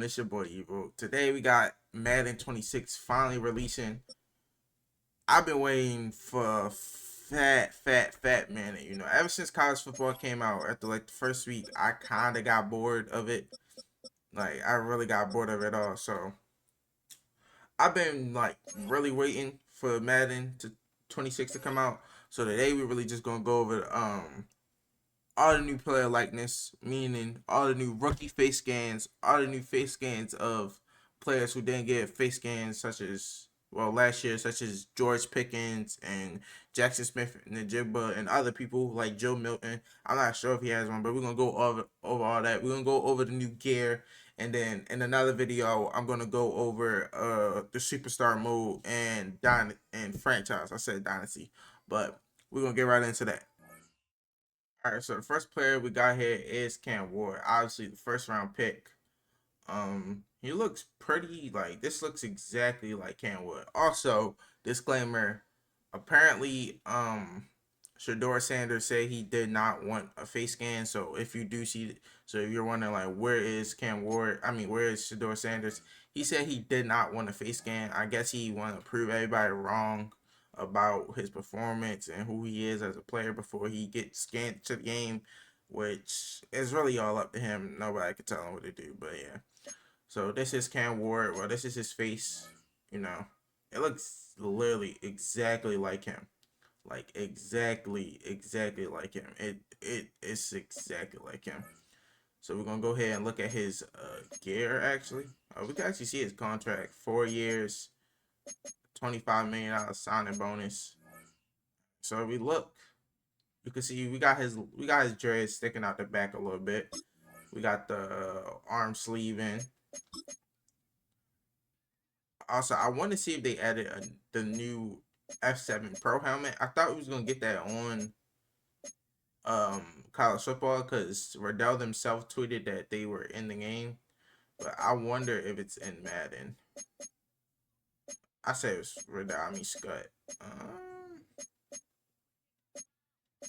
It's your boy Evil. Today we got Madden 26 finally releasing. I've been waiting for a fat minute. Ever since college football came out, after like the first week, I kind of got bored of it. Like I really got bored of it all. So I've been like really waiting for Madden 26 to come out. So today we really just gonna go over all the new player likeness, meaning all the new rookie face scans, all the new face scans of players who didn't get face scans, such as last year, such as George Pickens and Jackson Smith Najigba and other people like Joe Milton. I'm not sure if he has one, but we're gonna go over all that. We're gonna go over the new gear, and then in another video, I'm gonna go over the superstar mode and franchise. I said dynasty, but we're gonna get right into that. All right, so the first player we got here is Cam Ward. Obviously, the first round pick. He looks pretty like this. Looks exactly like Cam Ward. Also, disclaimer: apparently, Shador Sanders said he did not want a face scan. So if you do see, so if you're wondering like where is Cam Ward? I mean, where is Shador Sanders? He said he did not want a face scan. I guess he wanted to prove everybody wrong about his performance and who he is as a player before he gets scanned to the game, which is really all up to him. Nobody can tell him what to do. But yeah. So this is Cam Ward. Well, this is his face. You know, it looks literally exactly like him. Like exactly like him. It's exactly like him. So we're gonna go ahead and look at his gear actually. We can actually see his contract. 4 years, $25 million signing bonus. So if we look, you can see we got his dreads sticking out the back a little bit. We got the arm sleeve in. Also, I want to see if they added the new F7 Pro helmet. I thought we was gonna get that on college football because Riddell themselves tweeted that they were in the game, but I wonder if it's in Madden. I say it's Riddell. I mean Scott.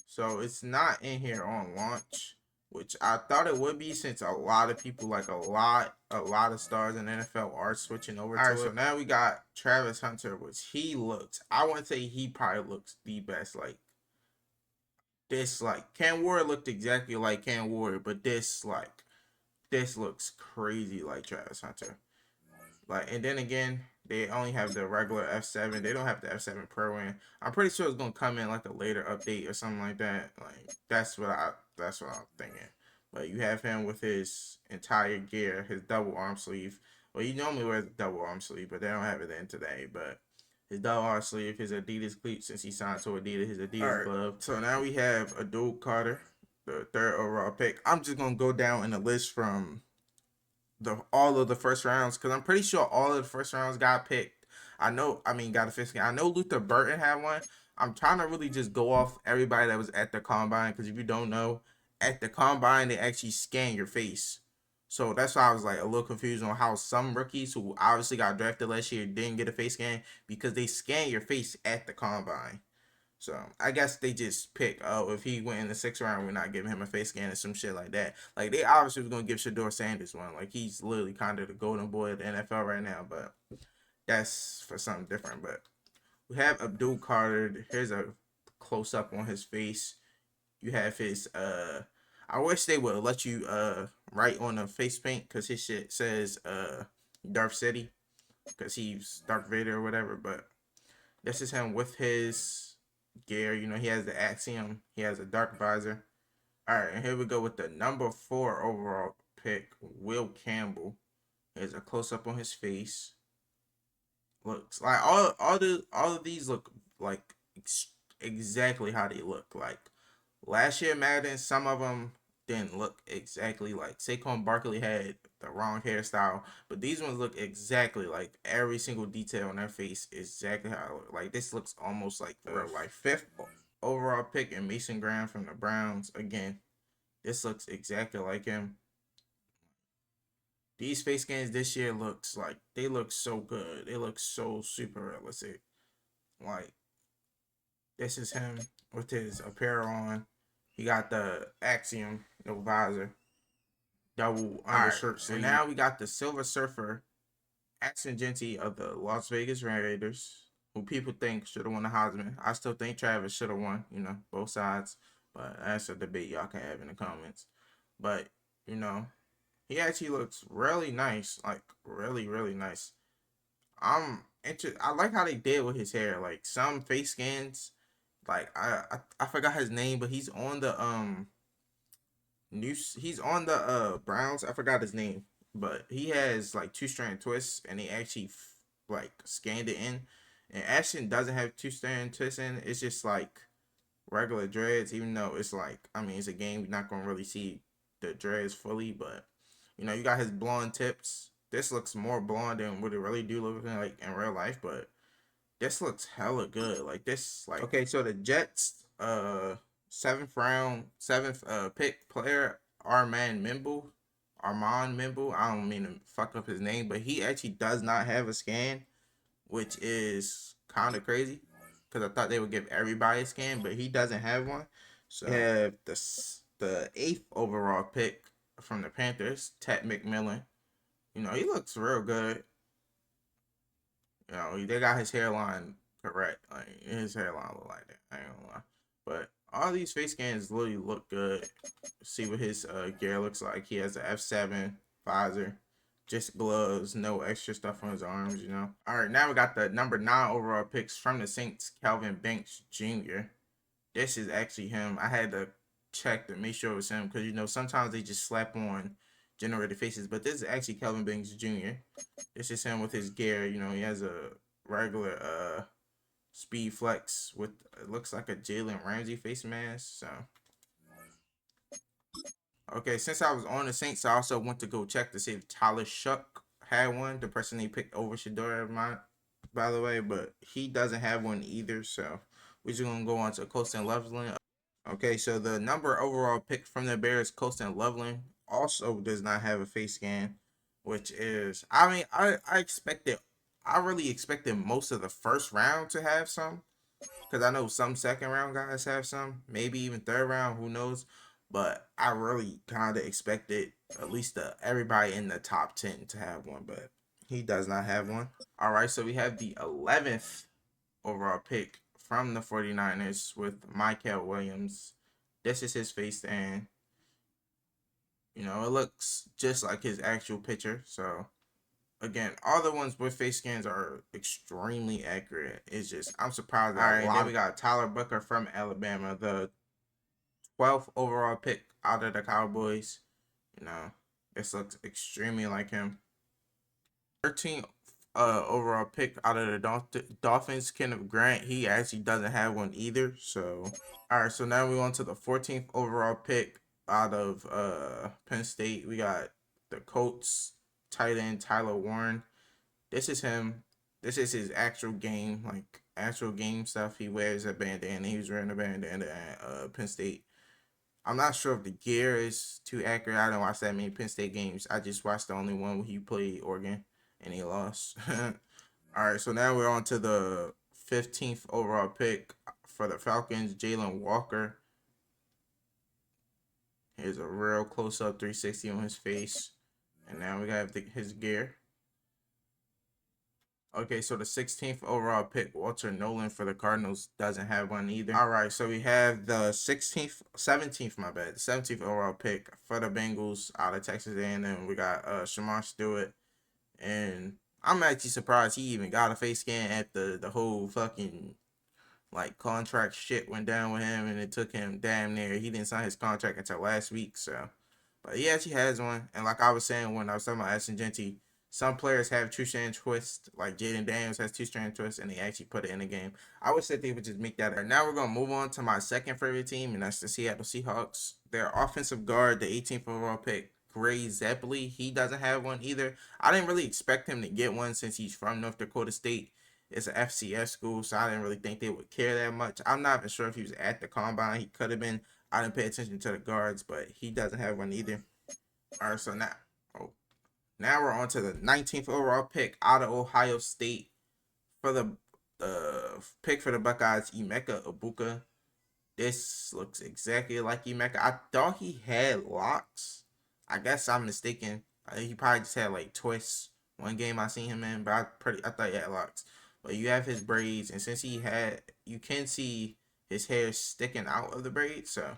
So it's not in here on launch, which I thought it would be since a lot of people, like a lot of stars in the NFL are switching over to it. So now we got Travis Hunter, which he looks. I want to say he probably looks the best. Like Cam Ward looked exactly like Cam Ward, but this looks crazy like Travis Hunter. Like, and then again, they only have the regular F7. They don't have the F7 Pro in. I'm pretty sure it's gonna come in like a later update or something like that. Like that's what I'm thinking. But you have him with his entire gear, his double arm sleeve. Well, he normally wears a double arm sleeve, but they don't have it in today. But his double arm sleeve, his Adidas cleat since he signed to Adidas, his Adidas glove. So now we have Abdul Carter, the third overall pick. I'm just gonna go down in the list from all of the first rounds because I'm pretty sure all of the first rounds got picked. Got a fifth game. I know Luther Burton had one. I'm trying to really just go off everybody that was at the combine because if you don't know, at the combine they actually scan your face. So that's why I was like a little confused on how some rookies who obviously got drafted last year didn't get a face scan because they scan your face at the combine. So I guess they just pick, oh, if he went in the sixth round, we're not giving him a face scan or some shit like that. Like they obviously was gonna give Shador Sanders one. Like he's literally kind of the golden boy of the NFL right now, but that's for something different. But we have Abdul Carter. Here's a close up on his face. You have his I wish they would let you write on the face paint because his shit says Darth City because he's Darth Vader or whatever, but this is him with his gear. He has the Axiom. He has a dark visor. All right, and here we go with the number 4 overall pick, Will Campbell. Here's a close up on his face. Looks like all of these look like exactly how they look. Like last year Madden, some of them didn't look exactly like Saquon Barkley had the wrong hairstyle, but these ones look exactly like every single detail on their face is exactly how it look. Like this looks almost like the real life. 5th overall pick and Mason Graham from the Browns. Again, this looks exactly like him. These face scans this year looks like they look so good. They look so super realistic. Like this is him with his apparel on. He got the Axiom, no visor. double undershirt sleeve. And now we got the Silver Surfer, Ashton Genty of the Las Vegas Raiders, who people think should have won the Heisman. I still think Travis should have won, both sides. But that's a debate y'all can have in the comments. But, you know, he actually looks really nice. Like, really, really nice. I like how they did with his hair. Like, some face scans, like, I forgot his name, but he's on the Browns. I forgot his name, but he has like two strand twists, and they actually like scanned it in. And Ashton doesn't have two strand twists in. It's just like regular dreads, even though it's like, I mean, it's a game. You're not gonna really see the dreads fully, but you got his blonde tips. This looks more blonde than what it really do look like in real life, but this looks hella good. Like this, like okay. So the Jets, seventh pick player Armand Mimble. I don't mean to fuck up his name, but he actually does not have a scan, which is kind of crazy because I thought they would give everybody a scan, but he doesn't have one. So we have the eighth overall pick from the Panthers, Ted McMillan. He looks real good. They got his hairline correct. Like his hairline look like that. I ain't gonna lie. But all these face scans really look good. See what his gear looks like. He has an F7 visor, just gloves, no extra stuff on his arms. All right, now we got the number 9 overall picks from the Saints, Calvin Banks Jr. This is actually him. I had to check to make sure it was him because sometimes they just slap on generated faces, but this is actually Calvin Banks Jr. This is him with his gear. He has a regular speed flex with it looks like a Jalen Ramsey face mask. So okay, since I was on the Saints, I also went to go check to see if Tyler Shuck had one. The person they picked over Shador, by the way, but he doesn't have one either. So we're just gonna go on to Colston Loveland. Okay, so the number overall pick from the Bears, Colston Loveland, also does not have a face scan, which is, I mean, I really expected most of the first round to have some, because I know some second round guys have some, maybe even third round, who knows, but I really kind of expected at least everybody in the top 10 to have one, but he does not have one. All right, so we have the 11th overall pick from the 49ers with Michael Williams. This is his face stand. It looks just like his actual picture. So, again, all the ones with face scans are extremely accurate. It's just, I'm surprised. All right, then we got Tyler Booker from Alabama, the 12th overall pick out of the Cowboys. This looks extremely like him. 13th overall pick out of the Dolphins, Kenneth Grant. He actually doesn't have one either. So, all right. So now we on to the 14th overall pick out of Penn State. We got the Colts tight end Tyler Warren. This is him. This is his actual game, like actual game stuff. He wears a bandana. He was wearing a bandana at Penn State. I'm not sure if the gear is too accurate. I don't watch that many Penn State games. I just watched the only one where he played Oregon and he lost. All right, so now we're on to the 15th overall pick for the Falcons, Jalen Walker. Here's a real close-up 360 on his face. And now we got his gear. Okay, so the 16th overall pick, Walter Nolan for the Cardinals, doesn't have one either. All right, so we have the 17th, my bad, the 17th overall pick for the Bengals out of Texas A&M. We got Shamar Stewart, and I'm actually surprised he even got a face scan at the whole fucking like contract shit went down with him, and it took him damn near. He didn't sign his contract until last week, so. But he actually has one, and like I was saying when I was talking about Ashton Genty, some players have two-strand twist, like Jaden Daniels has two-strand twist, and they actually put it in the game. I wish that they would just make that. Now we're going to move on to my second favorite team, and that's the Seattle Seahawks. Their offensive guard, the 18th overall pick, Gray Zeppeli, he doesn't have one either. I didn't really expect him to get one since he's from North Dakota State. It's an FCS school, so I didn't really think they would care that much. I'm not even sure if he was at the combine. He could have been. I didn't pay attention to the guards, but he doesn't have one either. All right, so now we're on to the 19th overall pick out of Ohio State for the pick for the Buckeyes, Emeka Ibuka. This looks exactly like Emeka. I thought he had locks, I guess I'm mistaken. He probably just had like twists. One game I seen him in, but I thought he had locks. But you have his braids, and since you can see his hair sticking out of the braids. So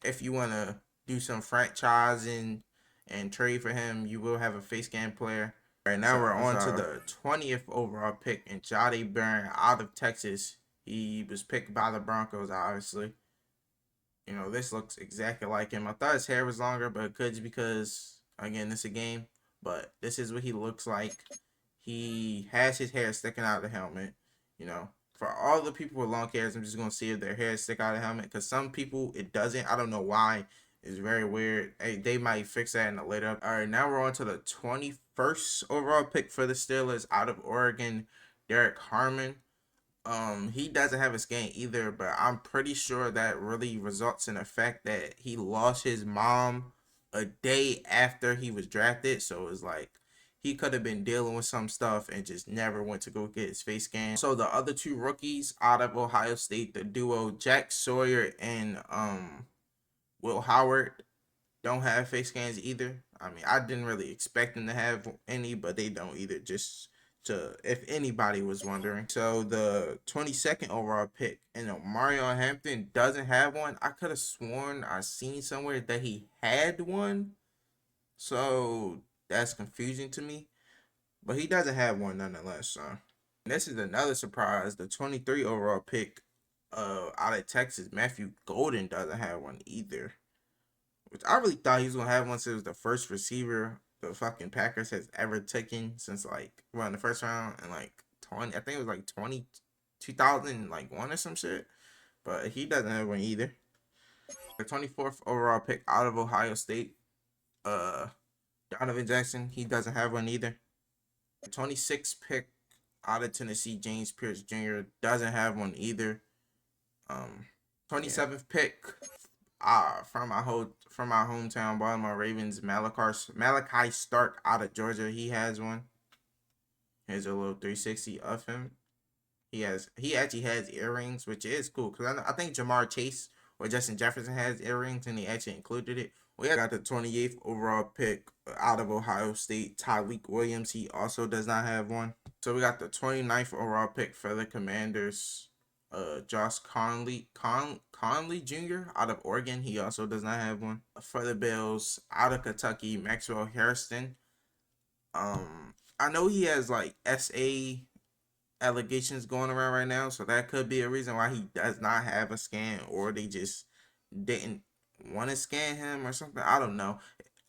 if you wanna do some franchising and trade for him, you will have a face scan player. All right, now we're on to the 20th overall pick, and Jahdae Barron out of Texas. He was picked by the Broncos, obviously. You know, this looks exactly like him. I thought his hair was longer, but it could just because, again, this is a game. But this is what he looks like. He has his hair sticking out of the helmet. You know, for all the people with long hairs, I'm just going to see if their hair stick out of the helmet. Because some people, it doesn't. I don't know why. It's very weird. Hey, they might fix that in a later. All right, now we're on to the 21st overall pick for the Steelers out of Oregon, Derek Harmon. He doesn't have a scan either, but I'm pretty sure that really results in the fact that he lost his mom a day after he was drafted. So it's like he could have been dealing with some stuff and just never went to go get his face scan. So the other two rookies out of Ohio State, the duo Jack Sawyer and Will Howard, don't have face scans either. I mean, I didn't really expect them to have any, but they don't either. Just to, if anybody was wondering. So the 22nd overall pick, and Mario Hampton doesn't have one. I could have sworn I seen somewhere that he had one. So that's confusing to me. But he doesn't have one nonetheless. So and this is another surprise. The 23 overall pick out of Texas, Matthew Golden doesn't have one either. Which I really thought he was gonna have one since it was the first receiver the fucking Packers has ever taken since like in the first round and like 20, I think it was like 2000 like one or some shit. But he doesn't have one either. The 24th overall pick out of Ohio State, uh Donovan Jackson, he doesn't have one either. The 26th pick out of Tennessee, James Pierce Jr. doesn't have one either. 27th pick from my hometown Baltimore Ravens, Malachi Stark out of Georgia. He has one. Here's a little 360 of him. He actually has earrings, which is cool because I think Jamar Chase or Justin Jefferson has earrings, and he actually included it. We got the 28th overall pick out of Ohio State, Tyreek Williams. He also does not have one. So we got the 29th overall pick for the Commanders, Josh Conley Jr. out of Oregon. He also does not have one. For the Bills, out of Kentucky, Maxwell Harrison. I know he has like SA allegations going around right now, so that could be a reason why he does not have a scan, or they just didn't want to scan him or something. I don't know.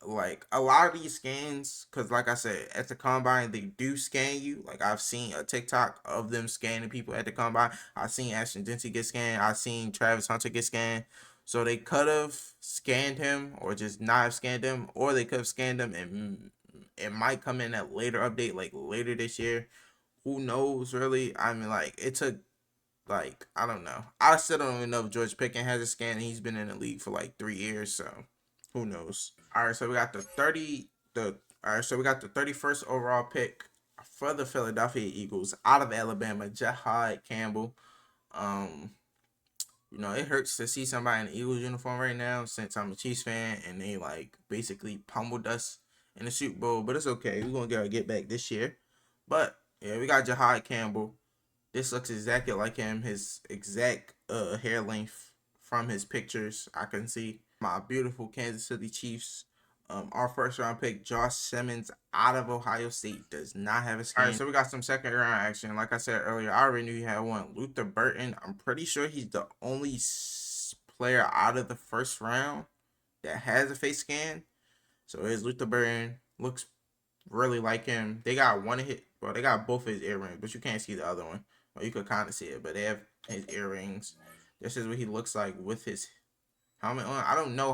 Like a lot of these scans, because like I said, at the combine they do scan you. Like I've seen a TikTok of them scanning people at the combine. I've seen Ashton Dempsey get scanned. I've seen Travis Hunter get scanned. So they could have scanned him or just not have scanned him, or they could have scanned him and it might come in at later update, like later this year. Who knows, really? I mean, like, it took, like, I don't know. I still don't even know if George Pickens has a scan, and he's been in the league for, like, 3 years, so who knows? All right, so we got all right, so we got the 31st overall pick for the Philadelphia Eagles out of Alabama, Jahad Campbell. Um, you know, it hurts to see somebody in the Eagles uniform right now since I'm a Chiefs fan, and they, like, basically pummeled us in the Super Bowl, but it's okay. We're going to get back this year. But yeah, we got Jahad Campbell. This looks exactly like him. His exact hair length from his pictures I can see. My beautiful Kansas City Chiefs. Our first round pick, Josh Simmons out of Ohio State, does not have a scan. All right, so we got some second round action. Like I said earlier, I already knew he had one. Luther Burton. I'm pretty sure he's the only player out of the first round that has a face scan. So here's Luther Burton. Looks really like him. They got one of his, well, they got both his earrings, but you can't see the other one. Well, you could kind of see it, but they have his earrings. This is what he looks like with his helmet on. I don't know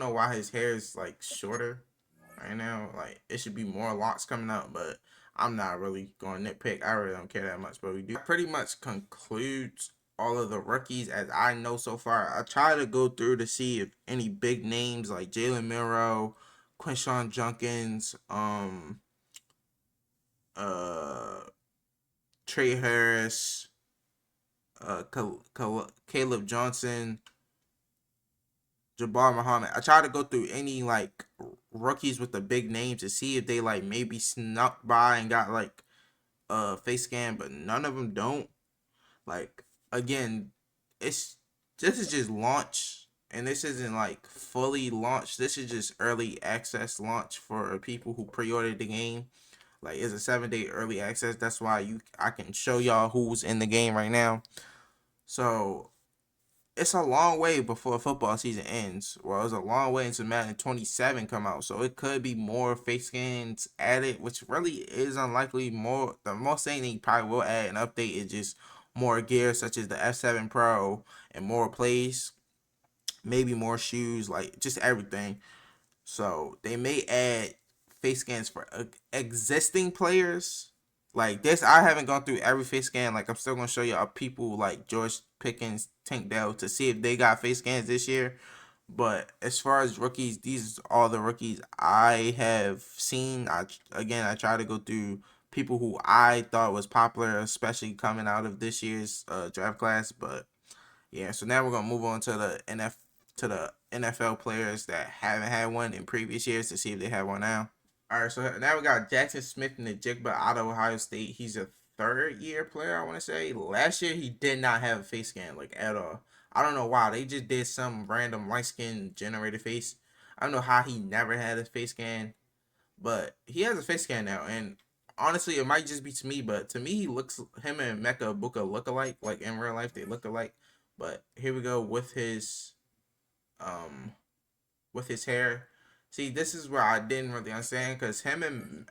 why his hair is like shorter right now. Like it should be more locks coming out, but I'm not really going to nitpick. I really don't care that much, but we do. That pretty much concludes all of the rookies as I know so far. I try to go through to see if any big names like Jalen Milroe, Quinshawn Junkins, uh, Trey Harris, Caleb Johnson, Jabbar Muhammad. I tried to go through any like rookies with the big names to see if they like maybe snuck by and got like a face scan, but none of them don't. Like again, it's this is just launch, and this isn't like fully launched. This is just early access launch for people who pre-ordered the game. Like it's a 7-day early access. That's why I can show y'all who's in the game right now. So it's a long way before football season ends. Well, it's a long way until Madden 27 come out. So it could be more face scans added, which really is unlikely. More the most thing they probably will add an update is just more gear such as the F7 Pro and more plays, maybe more shoes, like just everything. So they may add face scans for existing players. Like this, I haven't gone through every face scan. Like I'm still gonna show y'all people like George Pickens, Tank Dell to see if they got face scans this year. But as far as rookies, these are all the rookies I have seen. I try to go through people who I thought was popular, especially coming out of this year's draft class. But yeah, so now we're gonna move on to the NFL players that haven't had one in previous years to see if they have one now. All right, so now we got Jackson Smith in the Jigba out of Ohio State. He's a third year player, I want to say. Last year he did not have a face scan like at all. I don't know why. They just did some random white skin generated face. I don't know how he never had a face scan, but he has a face scan now. And honestly, it might just be to me, but to me, he looks him and Mecca Buka look alike. Like in real life, they look alike. But here we go um with his hair. See, this is where I didn't really understand because him and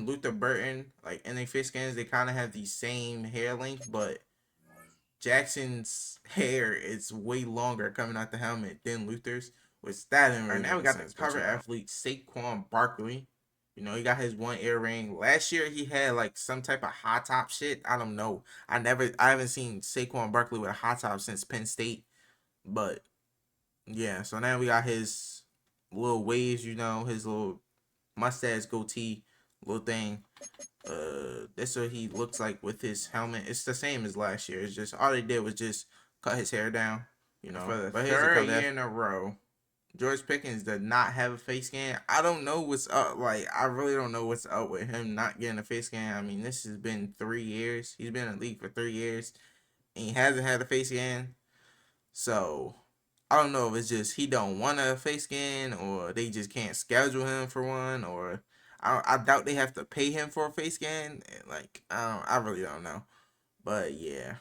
Luther Burton, like in their face scans, they kind of have the same hair length, but Jackson's hair is way longer coming out the helmet than Luther's, which that didn't really. Right, now we got the cover athlete Saquon Barkley. You know, he got his one earring. Last year he had like some type of high top shit. I don't know. I haven't seen Saquon Barkley with a high top since Penn State. But yeah, so now we got his little waves, you know, his little mustache goatee little thing. That's what he looks like with his helmet. It's the same as last year. It's just all they did was just cut his hair down, you know. For the third year in a row, George Pickens did not have a face scan. I don't know what's up. Like I really don't know what's up with him not getting a face scan. I mean, this has been 3 years. He's been in the league for 3 years, and he hasn't had a face scan. So I don't know if it's just he don't want a face scan or they just can't schedule him for one, or I doubt they have to pay him for a face scan. Like I really don't know, but yeah,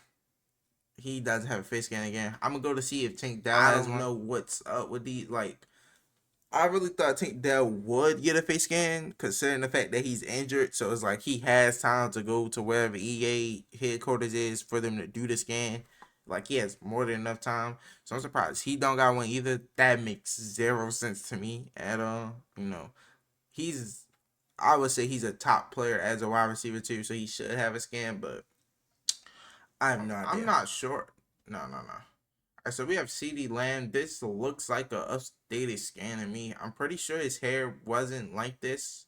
he doesn't have a face scan again. I'm gonna go to see if Tank Dell has one. I don't know what's up with these. Like I really thought Tank Dell would get a face scan, considering the fact that he's injured. So it's like he has time to go to wherever EA headquarters is for them to do the scan. Like he has more than enough time. So I'm surprised he don't got one either. That makes zero sense to me at all. You know, he's I would say he's a top player as a wide receiver too, so he should have a scan, but I have no idea. I'm not sure. No, no, no. Alright, so we have CD Lamb. This looks like a updated scan to me. I'm pretty sure his hair wasn't like this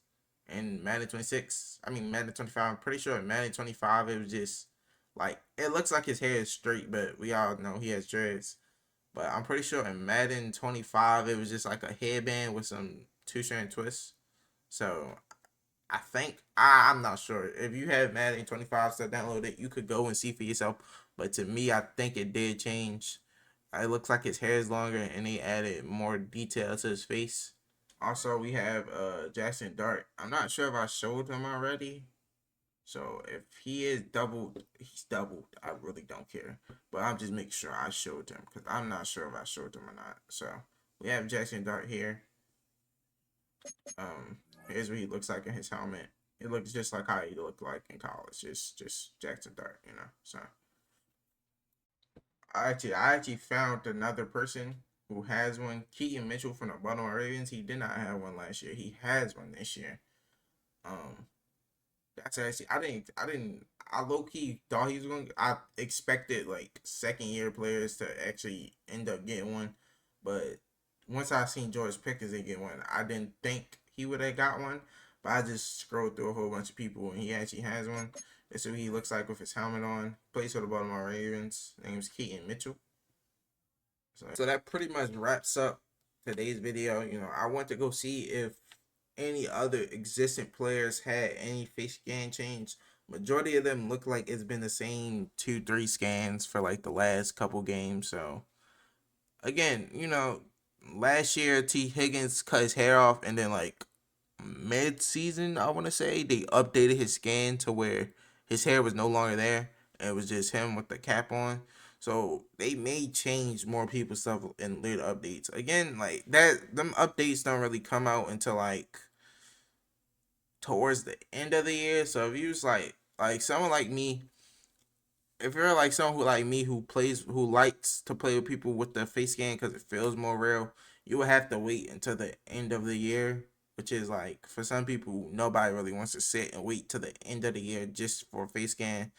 in Madden 26. I mean Madden 25. I'm pretty sure in Madden 25 it was just like it looks like his hair is straight, but we all know he has dreads. But I'm pretty sure in Madden 25 it was just like a headband with some two-strand twists. So I think I'm not sure. If you have Madden 25 still downloaded, you could go and see for yourself. But to me, I think it did change. It looks like his hair is longer and they added more detail to his face. Also, we have Jackson Dart. I'm not sure if I showed him already. So if he is doubled, he's doubled. I really don't care. But I'm just making sure I showed him because I'm not sure if I showed him or not. So we have Jackson Dart here. Here's what he looks like in his helmet. It looks just like how he looked like in college. Just Jackson Dart, you know. So I actually found another person who has one. Keaton Mitchell from the Baltimore Ravens. He did not have one last year. He has one this year. Um, that's actually I low key thought he was going. I expected like second year players to actually end up getting one, but once I seen George Pickens get one, I didn't think he would have got one. But I just scrolled through a whole bunch of people and he actually has one. This is what he looks like with his helmet on. Plays for the Baltimore Ravens. Name's Keaton Mitchell. So that pretty much wraps up today's video. I went to go see if any other existing players had any face scan change. Majority of them look like it's been the same 2-3 scans for like the last couple games. So again, last year T Higgins cut his hair off, and then like mid season, I want to say they updated his scan to where his hair was no longer there, and it was just him with the cap on. So they may change more people's stuff in later updates. Again, like that, them updates don't really come out until like towards the end of the year. So if you was like someone like me, if you're like someone who like me who likes to play with people with the face scan because it feels more real, you would have to wait until the end of the year, which is like for some people nobody really wants to sit and wait till the end of the year just for a face scan.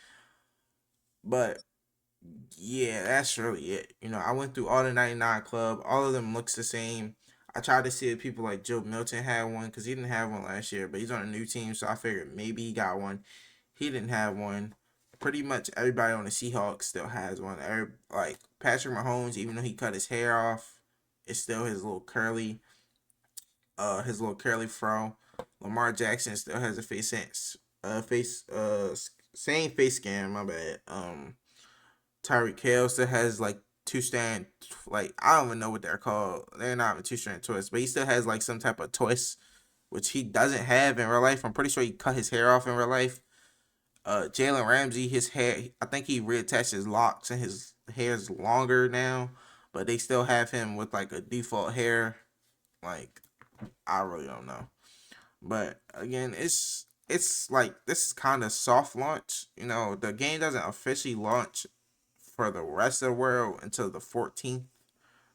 But yeah, that's really it. I went through all the 99 club. All of them looks the same. I tried to see if people like Joe Milton had one because he didn't have one last year, but he's on a new team, so I figured maybe he got one. He didn't have one. Pretty much everybody on the Seahawks still has one. Like Patrick Mahomes, even though he cut his hair off, it's still his little curly fro. Lamar Jackson still has a same face scan. My bad. Tyreek Hill still has like two strand, like I don't even know what they're called. They're not even two strand twists, but he still has like some type of twist, which he doesn't have in real life. I'm pretty sure he cut his hair off in real life. Jalen Ramsey, his hair, I think he reattached his locks and his hair's longer now, but they still have him with like a default hair. Like I really don't know, but again, it's like this is kind of soft launch. The game doesn't officially launch for the rest of the world until the 14th.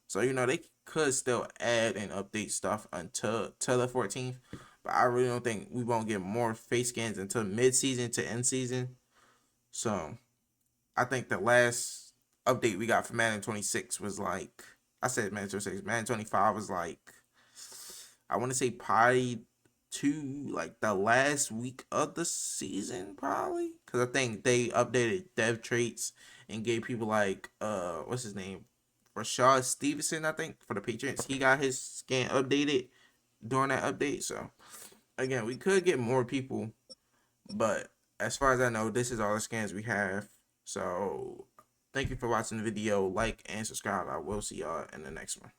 So they could still add and update stuff until till the 14th. But I really don't think we won't get more face scans until mid season to end season. So I think the last update we got for Madden 26 was like I said Madden 26. Madden 25 was like I want to say probably to like the last week of the season, probably because I think they updated dev traits and gave people like what's his name, Rashad Stevenson, I think, for the Patriots. He got his scan updated during that update. So again, we could get more people, but as far as I know, this is all the scans we have. So thank you for watching the video. Like and subscribe. I will see y'all in the next one.